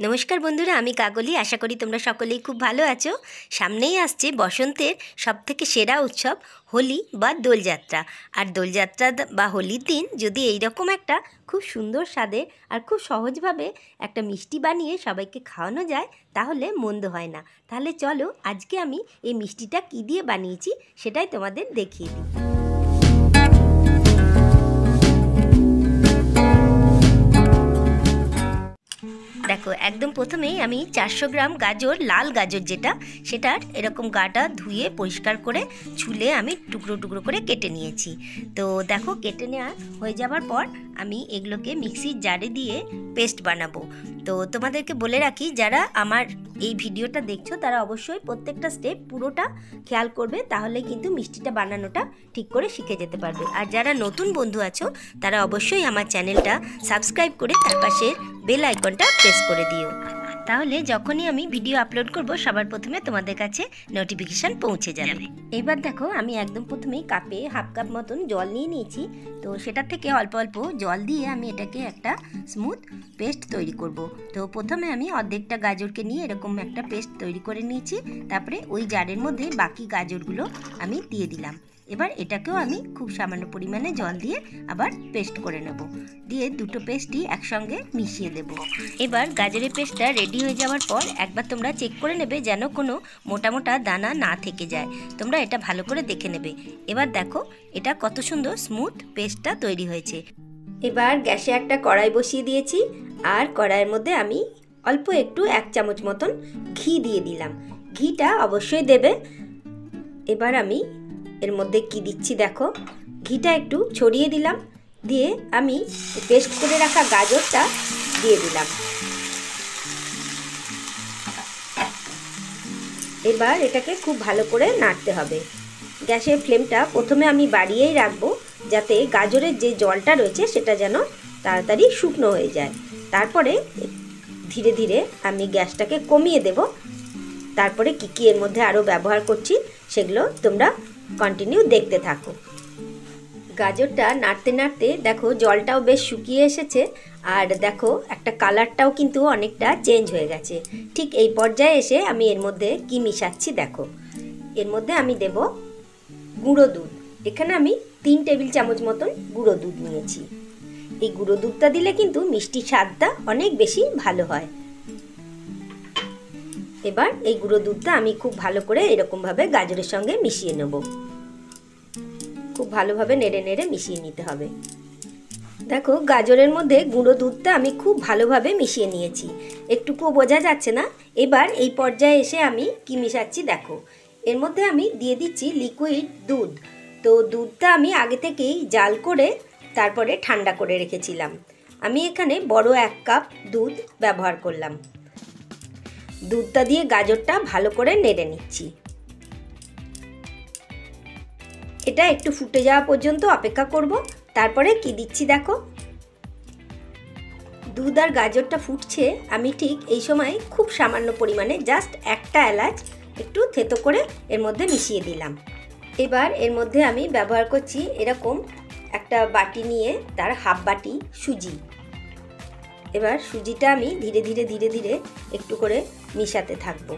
নমস্কার বন্ধুরা, আমি কাকলি। আশা করি তোমরা সকলেই খুব ভালো আছো। সামনেই আসছে বসন্তের সবথেকে সেরা উৎসব হোলি বা দোলযাত্রা। আর দোলযাত্রা বা হোলির দিন যদি এইরকম একটা খুব সুন্দর স্বাদের আর খুব সহজভাবে একটা মিষ্টি বানিয়ে সবাইকে খাওয়ানো যায় তাহলে মন্দ হয় না। তাহলে চলো আজকে আমি এই মিষ্টিটা কী দিয়ে বানিয়েছি সেটাই তোমাদের দেখিয়ে দিই। দেখো, একদম প্রথমেই আমি 400 গ্রাম গাজর, লাল গাজর যেটা, সেটার এরকম গাটা ধুয়ে পরিষ্কার করে ছুলে আমি টুকরো টুকরো করে কেটে নিয়েছি। তো দেখো, কেটে নেওয়া হয়ে যাওয়ার পর আমি এগুলোকে মিক্সির জারে দিয়ে পেস্ট বানাবো। তো তোমাদেরকে বলে রাখি, যারা আমার এই ভিডিওটা দেখছো তারা অবশ্যই প্রত্যেকটা স্টেপ পুরোটা খেয়াল করবে, তাহলে কিন্তু মিষ্টিটা বানানোটা ঠিক করে শিখে যেতে পারবে। আর যারা নতুন বন্ধু আছো তারা অবশ্যই আমার চ্যানেলটা সাবস্ক্রাইব করে তার পাশে বেল আইকনটা প্রেস করে দিও, তাহলে যখনই আমি ভিডিও আপলোড করব সবার প্রথমে তোমাদের কাছে নোটিফিকেশান পৌঁছে যাবে। এবার দেখো, আমি একদম প্রথমেই কাপে হাফ কাপ মতন জল নিয়ে নিয়েছি। তো সেটার থেকে অল্প অল্প জল দিয়ে আমি এটাকে একটা স্মুথ পেস্ট তৈরি করব। তো প্রথমে আমি অর্ধেকটা গাজরকে নিয়ে এরকম একটা পেস্ট তৈরি করে নিয়েছি। তারপরে ওই জারের মধ্যে বাকি গাজরগুলো আমি দিয়ে দিলাম। এবার এটাকেও আমি খুব সামান্য পরিমাণে জল দিয়ে আবার পেস্ট করে নেব, দিয়ে দুটো পেস্টই একসঙ্গে মিশিয়ে দেব। এবার গাজরের পেস্টটা রেডি হয়ে যাওয়ার পর একবার তোমরা চেক করে নেবে যেন কোনো মোটা মোটা দানা না থেকে যায়। তোমরা এটা ভালো করে দেখে নেবে। এবার দেখো এটা কত সুন্দর স্মুথ পেস্টটা তৈরি হয়েছে। এবার গ্যাসে একটা কড়াই বসিয়ে দিয়েছি, আর কড়াইয়ের মধ্যে আমি অল্প একটু 1 চামচ মতন ঘি দিয়ে দিলাম। ঘিটা অবশ্যই দেবে। এবার আমি এর মধ্যে কি দিচ্ছি দেখো, ঘিটা একটু ছড়িয়ে দিলাম, দিয়ে আমি পেস্ট করে রাখা গাজরটা দিয়ে দিলাম। এবার এটাকে খুব ভালো করে নাড়তে হবে। গ্যাসের ফ্লেমটা প্রথমে আমি বাড়িয়েই রাখবো, যাতে গাজরের যে জলটা রয়েছে সেটা যেন তাড়াতাড়ি শুকনো হয়ে যায়। তারপরে ধীরে ধীরে আমি গ্যাসটাকে কমিয়ে দেব। তারপরে কী এর মধ্যে আরও ব্যবহার করছি সেগুলো তোমরা কন্টিনিউ দেখতে থাকো। গাজরটা নাড়তে নাড়তে দেখো জলটাও বেশ শুকিয়ে এসেছে, আর দেখো একটা কালারটাও কিন্তু অনেকটা চেঞ্জ হয়ে গেছে। ঠিক এই পর্যায়ে এসে আমি এর মধ্যে কি মিশাচ্ছি দেখো। এর মধ্যে আমি দেব গুঁড়ো দুধ। এখানে আমি 3 টেবিল চামচ মতন গুঁড়ো দুধ নিয়েছি। এই গুঁড়ো দুধটা দিলে কিন্তু মিষ্টি স্বাদটা অনেক বেশি ভালো হয়। এবার এই গুঁড়ো দুধটা আমি খুব ভালো করে এরকমভাবে গাজরের সঙ্গে মিশিয়ে নেব। খুব ভালোভাবে নেড়ে নেড়ে মিশিয়ে নিতে হবে। দেখো গাজরের মধ্যে গুঁড়ো দুধটা আমি খুব ভালোভাবে মিশিয়ে নিয়েছি, একটুকুও বোঝা যাচ্ছে না। এবার এই পর্যায়ে এসে আমি কি মিশাচ্ছি দেখো, এর মধ্যে আমি দিয়ে দিচ্ছি লিকুইড দুধ। তো দুধটা আমি আগে থেকেই জাল করে তারপরে ঠান্ডা করে রেখেছিলাম। আমি এখানে বড় 1 কাপ দুধ ব্যবহার করলাম। দুধটা দিয়ে গাজরটা ভালো করে নেড়ে নিচ্ছি। এটা একটু ফুটে যাওয়া পর্যন্ত অপেক্ষা করব। তারপরে কি দিচ্ছি দেখো, দুধ আর গাজরটা ফুটছে, আমি ঠিক এই সময় খুব সামান্য পরিমাণে জাস্ট একটা এলাচ একটু থেতো করে এর মধ্যে মিশিয়ে দিলাম। এবার এর মধ্যে আমি ব্যবহার করছি এরকম একটা বাটি নিয়ে তার হাফ বাটি সুজি। এবার সুজিটা আমি ধীরে ধীরে ধীরে ধীরে একটু করে মিশাতে থাকবো।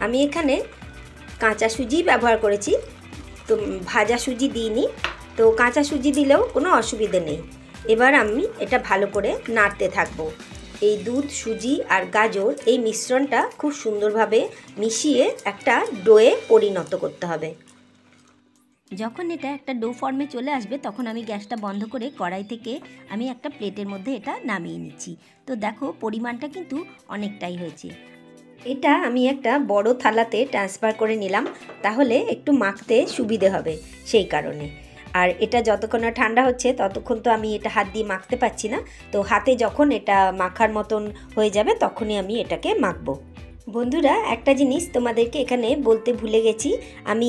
আমি এখানে কাঁচা সুজি ব্যবহার করেছি, তো ভাজা সুজি দিইনি। তো কাঁচা সুজি দিলেও কোনো অসুবিধে নেই। এবার আমি এটা ভালো করে নাড়তে থাকবো। এই দুধ, সুজি আর গাজর এই মিশ্রণটা খুব সুন্দরভাবে মিশিয়ে একটা ডোয়ে পরিণত করতে হবে। যখন এটা একটা ডো ফর্মে চলে আসবে তখন আমি গ্যাসটা বন্ধ করে কড়াই থেকে আমি একটা প্লেটের মধ্যে এটা নামিয়ে নিচ্ছি। তো দেখো পরিমাণটা কিন্তু অনেকটাই হয়েছে। এটা আমি একটা বড় থালাতে ট্রান্সফার করে নিলাম, তাহলে একটু মাখতে সুবিধে হবে সেই কারণে। আর এটা যতক্ষণ না ঠান্ডা হচ্ছে ততক্ষণ তো আমি এটা হাত দিয়ে মাখতে পারছি না। তো হাতে যখন এটা মাখার মতন হয়ে যাবে তখনই আমি এটাকে মাখবো। বন্ধুরা, একটা জিনিস তোমাদেরকে এখানে বলতে ভুলে গেছি। আমি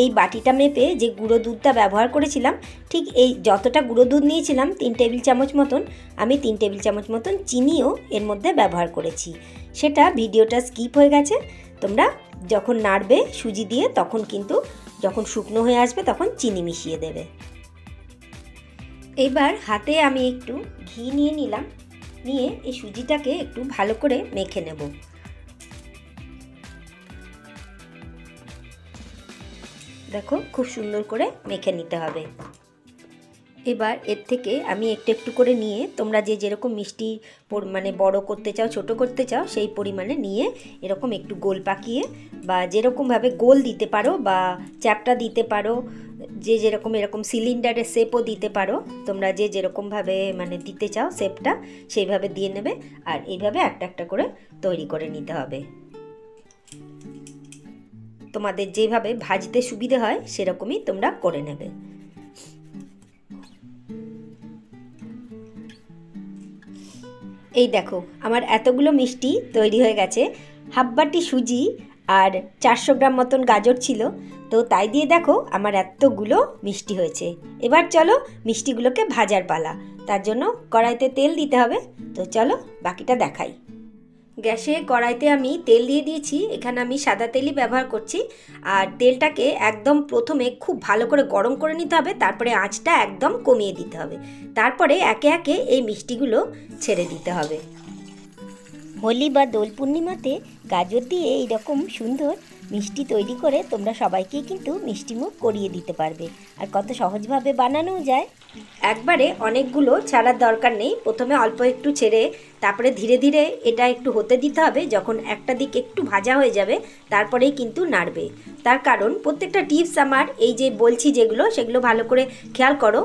এই বাটিটা মেপে যে গুঁড়ো দুধটা ব্যবহার করেছিলাম, ঠিক এই যতটা গুঁড়ো দুধ নিয়েছিলাম 3 টেবিল চামচ মতন, আমি 3 টেবিল চামচ মতন চিনিও এর মধ্যে ব্যবহার করেছি। সেটা ভিডিওটা স্কিপ হয়ে গেছে। তোমরা যখন নাড়বে সুজি দিয়ে তখন কিন্তু যখন শুকনো হয়ে আসবে তখন চিনি মিশিয়ে দেবে। এবার হাতে আমি একটু ঘি নিয়ে নিলাম, নিয়ে এই সুজিটাকে একটু ভালো করে মেখে নেব। দেখো খুব সুন্দর করে মেখে নিতে হবে। এবার এর থেকে আমি একটু একটু করে নিয়ে তোমরা যে যেরকম মিষ্টি মানে বড় করতে চাও ছোট করতে চাও সেই পরিমাণে নিয়ে এরকম একটু গোল পাকিয়ে বা যেরকমভাবে গোল দিতে পারো বা চ্যাপটা দিতে পারো, যে যেরকম এরকম সিলিন্ডারের শেপও দিতে পারো, তোমরা যে যেরকমভাবে মানে দিতে চাও শেপটা সেইভাবে দিয়ে নেবে। আর এইভাবে একটা একটা করে তৈরি করে নিতে হবে। তোমাদের যেভাবে ভাজতে সুবিধে হয় সেরকমই তোমরা করে নেবে। এই দেখো আমার এতগুলো মিষ্টি তৈরি হয়ে গেছে। হাফ বাটি সুজি আর 400 গ্রাম মতন গাজর ছিল, তো তাই দিয়ে দেখো আমার এতগুলো মিষ্টি হয়েছে। এবার চলো মিষ্টিগুলোকে ভাজার পালা। তার জন্য কড়াইতে তেল দিতে হবে। তো চলো বাকিটা দেখাই। গ্যাসে কড়াইতে আমি তেল দিয়ে দিয়েছি। এখানে আমি সাদা তেলই ব্যবহার করছি। আর তেলটাকে একদম প্রথমে খুব ভালো করে গরম করে নিতে হবে, তারপরে আঁচটা একদম কমিয়ে দিতে হবে। তারপরে একে একে এই মিষ্টিগুলো ছেড়ে দিতে হবে। হোলি বা দোল পূর্ণিমাতে গাজর দিয়ে এইরকম সুন্দর মিষ্টি তৈরি করে তোমরা সবাইকেই কিন্তু মিষ্টিমুখ করিয়ে দিতে পারবে। আর কত সহজভাবে বানানোও যায়। একবারে অনেকগুলো ছাড়ার দরকার নেই। প্রথমে অল্প একটু ছেড়ে তারপরে ধীরে ধীরে এটা একটু হতে দিতে হবে। যখন একটা দিক একটু ভাজা হয়ে যাবে তারপরেই কিন্তু নাড়বে। তার কারণ প্রত্যেকটা টিপস আমার এই যে বলছি যেগুলো সেগুলো ভালো করে খেয়াল করো।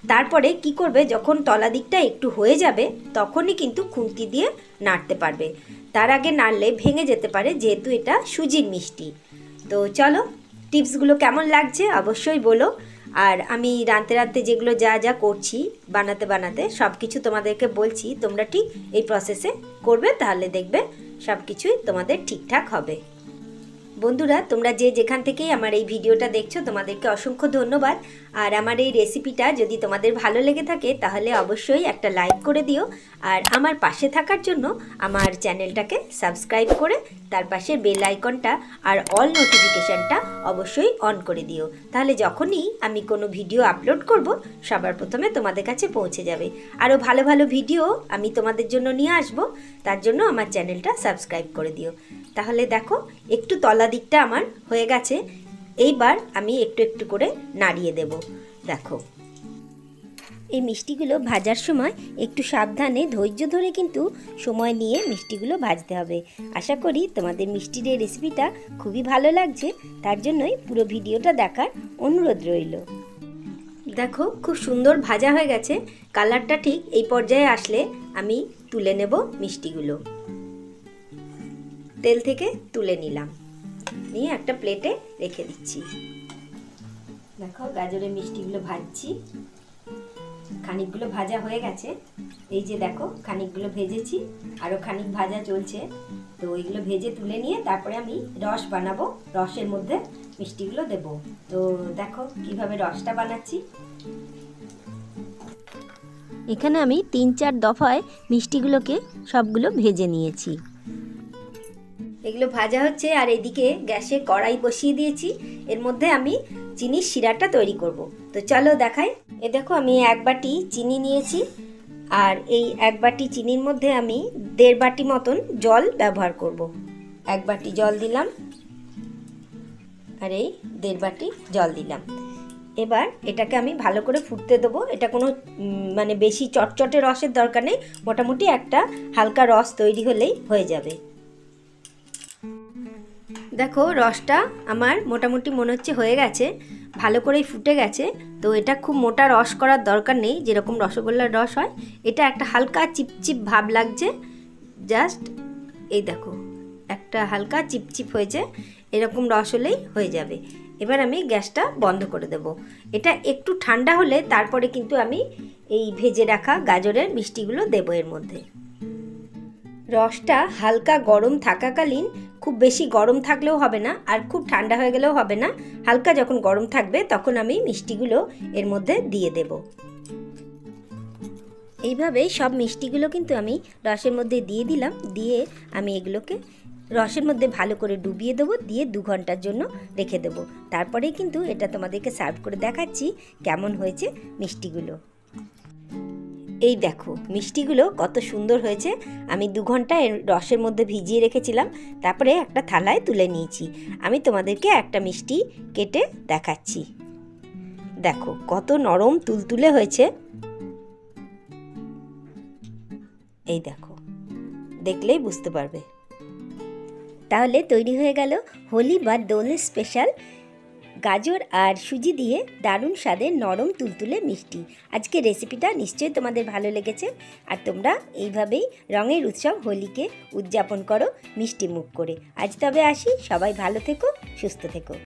তারপরে কি করবে, যখন তলা দিকটা একটু হয়ে যাবে তখনই কিন্তু খুন্তি দিয়ে নাড়তে পারবে। তার আগে নাড়লে ভেঙে যেতে পারে, যেহেতু এটা সুজির মিষ্টি। তো চলো টিপসগুলো কেমন লাগছে অবশ্যই বলো। আর আমি রাঁধতে রাঁধতে যেগুলো যা যা করছি বানাতে বানাতে সব কিছু তোমাদেরকে বলছি, তোমরা ঠিক এই প্রসেসে করবে, তাহলে দেখবে সব কিছুই তোমাদের ঠিকঠাক হবে। বন্ধুরা তোমরা যে যেখান থেকেই আমার এই ভিডিওটা দেখছো তোমাদেরকে অসংখ্য ধন্যবাদ। আর আমার এই রেসিপিটা যদি তোমাদের ভালো লেগে থাকে তাহলে অবশ্যই একটা লাইক করে দিও। আর আমার পাশে থাকার জন্য আমার চ্যানেলটাকে সাবস্ক্রাইব করে তার পাশে বেল আইকনটা আর অল নোটিফিকেশানটা অবশ্যই অন করে দিও। তাহলে যখনই আমি কোনো ভিডিও আপলোড করব সবার প্রথমে তোমাদের কাছে পৌঁছে যাবে। আরও ভালো ভালো ভিডিও আমি তোমাদের জন্য নিয়ে আসব, তার জন্য আমার চ্যানেলটা সাবস্ক্রাইব করে দিও। তাহলে দেখো একটু তলা দিকটা আমার হয়ে গেছে। এইবার আমি একটু একটু করে নাড়িয়ে দেব। দেখো এই মিষ্টিগুলো ভাজার সময় একটু সাবধানে ধৈর্য ধরে কিন্তু সময় নিয়ে মিষ্টিগুলো ভাজতে হবে। আশা করি তোমাদের মিষ্টির এই রেসিপিটা খুবই ভালো লাগছে, তার জন্যই পুরো ভিডিওটা দেখার অনুরোধ রইল। দেখো খুব সুন্দর ভাজা হয়ে গেছে। কালারটা ঠিক এই পর্যায়ে আসলে আমি তুলে নেব মিষ্টিগুলো। তেল থেকে তুলে নিলাম, নিয়ে একটা প্লেটে রেখে দিচ্ছি। দেখো গাজরের মিষ্টিগুলো ভাজছি। খানিকগুলো ভাজা হয়ে গেছে। এই যে দেখো খানিকগুলো ভেজেছি, আরও খানিক ভাজা চলছে। তো ওইগুলো ভেজে তুলে নিয়ে তারপরে আমি রস বানাবো, রসের মধ্যে মিষ্টিগুলো দেব। তো দেখো কিভাবে রসটা বানাচ্ছি। এখানে আমি 3-4 দফায় মিষ্টিগুলোকে সবগুলো ভেজে নিয়েছি। এগুলো ভাজা হচ্ছে আর এদিকে গ্যাসে কড়াই বসিয়ে দিয়েছি। এর মধ্যে আমি চিনির শিরাটা তৈরি করব। তো চলো দেখাই। এ দেখো আমি 1 বাটি চিনি নিয়েছি। আর এই 1 বাটি চিনির মধ্যে আমি 1.5 বাটি মতন জল ব্যবহার করব। 1 বাটি জল দিলাম আর এই 1.5 বাটি জল দিলাম। এবার এটাকে আমি ভালো করে ফুটতে দেবো। এটা কোনো মানে বেশি চটচটে রসের দরকার নেই, মোটামুটি একটা হালকা রস তৈরি হলেই হয়ে যাবে। দেখো রসটা আমার মোটামুটি মনে হচ্ছে হয়ে গেছে, ভালো করেই ফুটে গেছে। তো এটা খুব মোটা রস করার দরকার নেই, যেরকম রসগোল্লার রস হয়। এটা একটা হালকা চিপচিপ ভাব লাগছে জাস্ট। এই দেখো একটা হালকা চিপচিপ হয়েছে, এরকম রস হলেই হয়ে যাবে। এবার আমি গ্যাসটা বন্ধ করে দেব। এটা একটু ঠান্ডা হলে তারপরে কিন্তু আমি এই ভেজে রাখা গাজরের মিষ্টিগুলো দেবো এর মধ্যে। রসটা হালকা গরম থাকাকালীন, খুব বেশি গরম থাকলেও হবে না আর খুব ঠান্ডা হয়ে গেলেও হবে না, হালকা যখন গরম থাকবে তখন আমি মিষ্টিগুলো এর মধ্যে দিয়ে দেব। এইভাবেই সব মিষ্টিগুলো কিন্তু আমি রসের মধ্যে দিয়ে দিলাম। দিয়ে আমি এগুলোকে রসের মধ্যে ভালো করে ডুবিয়ে দেবো, দিয়ে 2 ঘন্টার জন্য রেখে দেবো। তারপরেই কিন্তু এটা তোমাদেরকে সার্ভ করে দেখাচ্ছি কেমন হয়েছে মিষ্টিগুলো। এই দেখো মিষ্টিগুলো কত সুন্দর হয়েছে। আমি 2 ঘন্টা এর রসের মধ্যে ভিজিয়ে রেখেছিলাম, তারপরে একটা থালায় তুলে নিয়েছি। আমি তোমাদেরকে একটা মিষ্টি কেটে দেখাচ্ছি। দেখো কত নরম তুলতুলে হয়েছে। এই দেখো, দেখলেই বুঝতে পারবে। তাহলে তৈরি হয়ে গেল হোলি বা দোল স্পেশাল গাজর আর সুজি দিয়ে দারুণ স্বাদের নরম তুলতুলে মিষ্টি। আজকে রেসিপিটা নিশ্চয়ই তোমাদের ভালো লেগেছে, আর তোমরা এইভাবেই রঙের উৎসব হোলিকে উদযাপন করো মিষ্টি মুখ করে। আজ তবে আসি, সবাই ভালো থেকো, সুস্থ থেকো।